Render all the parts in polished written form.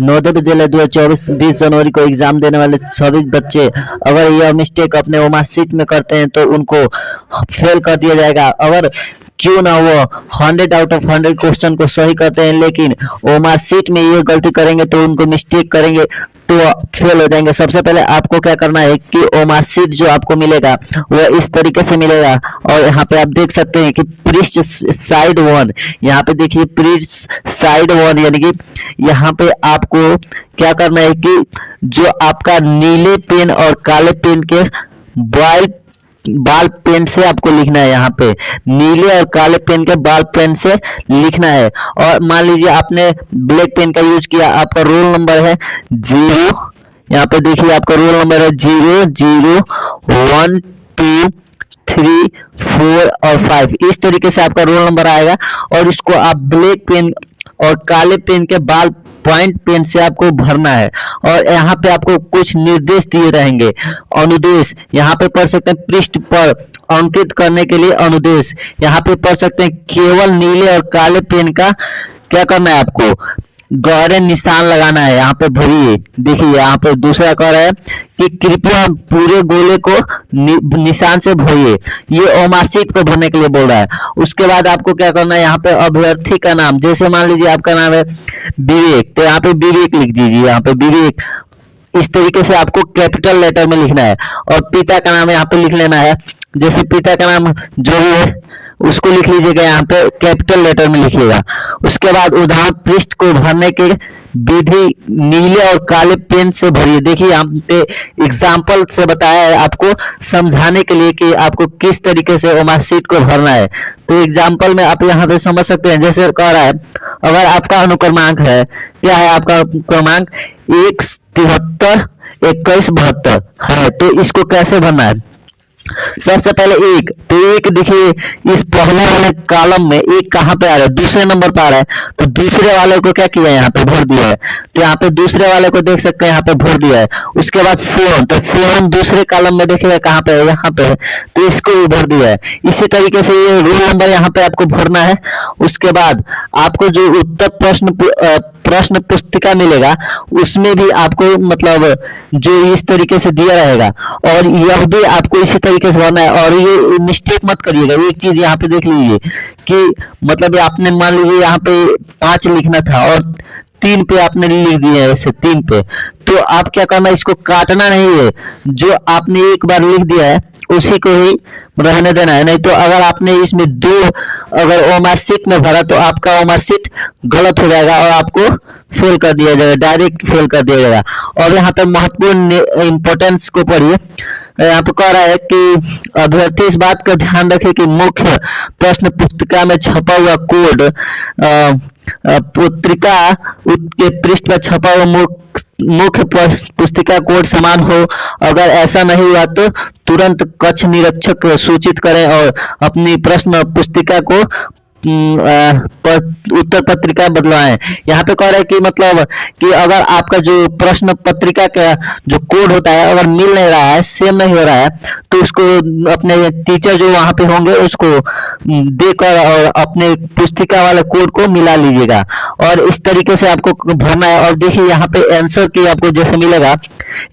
नवोदय विद्यालय 2024 20 जनवरी को एग्जाम देने वाले सभी बच्चे अगर यह मिस्टेक अपने वो मार्कशीट में करते हैं तो उनको फेल कर दिया जाएगा। अगर क्यों ना वो 100 आउट ऑफ 100 क्वेश्चन को सही करते हैं, लेकिन वो मार्कशीट में ये गलती करेंगे तो उनको मिस्टेक करेंगे तो फेल हो जाएंगे। सबसे पहले आपको क्या करना है कि वो मार्कशीट जो आपको मिलेगा वो इस तरीके से मिलेगा। और यहाँ पे आप देख सकते हैं कि पृष्ठ साइड 1, यहाँ पे देखिए पृष्ठ साइड 1, यानी कि यहाँ पे आपको क्या करना है कि जो आपका नीले पेन और काले पेन के बाल पेन से आपको लिखना है। यहाँ पे नीले और काले पेन के बाल पेन से लिखना है। और मान लीजिए आपने ब्लैक पेन का यूज किया, आपका रोल नंबर है 0, यहाँ पे देखिए आपका रोल नंबर है 0 0 1 2 3 4 और 5, इस तरीके से आपका रोल नंबर आएगा। और इसको आप ब्लैक पेन और काले पेन के बाल पॉइंट पेन से आपको भरना है। और यहाँ पे आपको कुछ निर्देश दिए रहेंगे, अनुदेश यहाँ पे पढ़ सकते हैं। पृष्ठ पर अंकित करने के लिए अनुदेश यहाँ पे पढ़ सकते हैं। केवल नीले और काले पेन का क्या करना है, आपको गहरे निशान लगाना है, यहाँ पे भरिए। देखिए यहाँ पे दूसरा कह रहा है कि कृपया पूरे गोले को निशान से भरिए, ये मार्कशीट पे भरने के लिए बोल रहा है। उसके बाद आपको क्या करना है, यहाँ पे अभ्यर्थी का नाम, जैसे मान लीजिए आपका नाम है विवेक, तो यहाँ पे विवेक लिख दीजिए। यहाँ पे विवेक इस तरीके से आपको कैपिटल लेटर में लिखना है। और पिता का नाम यहाँ पे लिख लेना है, जैसे पिता का नाम जो भी है उसको लिख लीजिएगा, यहाँ पे कैपिटल लेटर में लिखिएगा। उसके बाद उदाहरण पृष्ठ को भरने के विधि नीले और काले पेन से भरिए। देखिए यहाँ पे एग्जाम्पल से बताया है आपको समझाने के लिए कि आपको किस तरीके से वो मार्कशीट को भरना है। तो एग्जाम्पल में आप यहाँ पे समझ सकते हैं, जैसे कह रहा है अगर आपका अनुक्रमांक है, क्या है आपका क्रमांक 1 73 21 72 है, तो इसको कैसे भरना है। सबसे पहले एक, तो एक देखिए इस पहले वाले कॉलम में एक कहाँ पे आ रहा है, दूसरे नंबर पर आ रहा है, तो दूसरे वाले को क्या किया है, यहाँ पे भर दिया है। तो यहाँ पे दूसरे वाले को देख सकते हैं, यहाँ पे भर दिया है। उसके बाद 7, तो 7 दूसरे कॉलम में देखिएगा कहाँ पे है, यहाँ पे है, तो इसको भी भर दिया है। इसी तरीके से ये रोल नंबर यहाँ पे आपको भरना है। उसके बाद आपको जो उत्तर प्रश्न पुस्तिका मिलेगा उसमें भी आपको मतलब जो इस तरीके से दिया रहेगा, और यह भी आपको इसी तरीके से भरना है। और ये मिस्टेक मत करिएगा, एक चीज यहाँ पे देख लीजिए कि मतलब आपने मान लीजिए यहाँ पे 5 लिखना था और 3 पे आपने लिख दिया है, ऐसे 3 पे, तो आप क्या करना है, इसको काटना नहीं है, जो आपने एक बार लिख दिया है उसी को ही रहने देना है। नहीं तो अगर आपने इसमें 2 अगर मार्कशीट में भरा तो आपका मार्कशीट गलत हो जाएगा और आपको फेल कर दिया जाएगा, डायरेक्ट फेल कर दिया जाएगा। और यहाँ पे महत्वपूर्ण इंपॉर्टेंस को पढ़िए। यहाँ पे कह रहा है कि अभ्यर्थी इस बात का ध्यान रखे कि मुख्य प्रश्न पुस्तिका में छपा हुआ कोड पत्रिका के पृष्ठ पर छपा हुआ मुख्य पुस्तिका कोड समान हो। अगर ऐसा नहीं हुआ तो तुरंत कक्ष निरीक्षक सूचित करें और अपनी प्रश्न पुस्तिका को उत्तर पत्रिका बदलवाएं। यहाँ पे कह रहा है कि मतलब कि अगर आपका जो प्रश्न पत्रिका का जो कोड होता है अगर मिल नहीं रहा है, सेम नहीं हो रहा है, तो उसको अपने टीचर जो वहाँ पे होंगे उसको देकर और अपने पुस्तिका वाले कोड को मिला लीजिएगा। और इस तरीके से आपको भरना है। और देखिए यहाँ पे आंसर की आपको जैसे मिलेगा,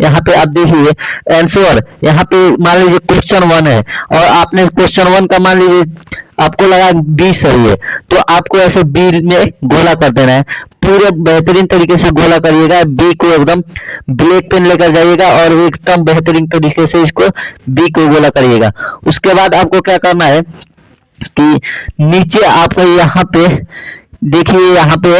यहाँ पे आप देखिए आंसर, यहाँ पे मान लीजिए क्वेश्चन 1 है और आपने क्वेश्चन 1 का मान लीजिए आपको लगा बी सही है, तो आपको ऐसे बी में गोला कर देना है। पूरे बेहतरीन तरीके से गोला करिएगा, बी को एकदम ब्लैक पेन लेकर जाइएगा और एकदम बेहतरीन तरीके से इसको बी को गोला करिएगा। उसके बाद आपको क्या करना है कि नीचे आपको यहाँ पे देखिए, यहाँ पे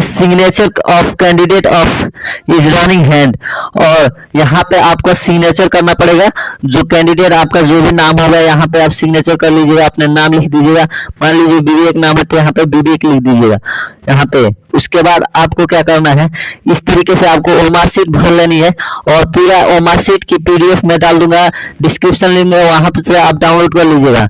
signature of candidate of is running hand, और यहाँ पे आपको सिग्नेचर करना पड़ेगा। जो कैंडिडेट आपका जो भी नाम होगा यहाँ पे आप सिग्नेचर कर लीजिएगा, अपने नाम लिख दीजिएगा। मान लीजिए विवेक नाम है तो यहाँ पे विवेक लिख दीजिएगा यहाँ पे। उसके बाद आपको क्या करना है, इस तरीके से आपको मार्कशीट भर लेनी है। और पूरा मार्कशीट की PDF में डाल दूंगा डिस्क्रिप्शन लिंक में, वहां से आप डाउनलोड कर लीजिएगा।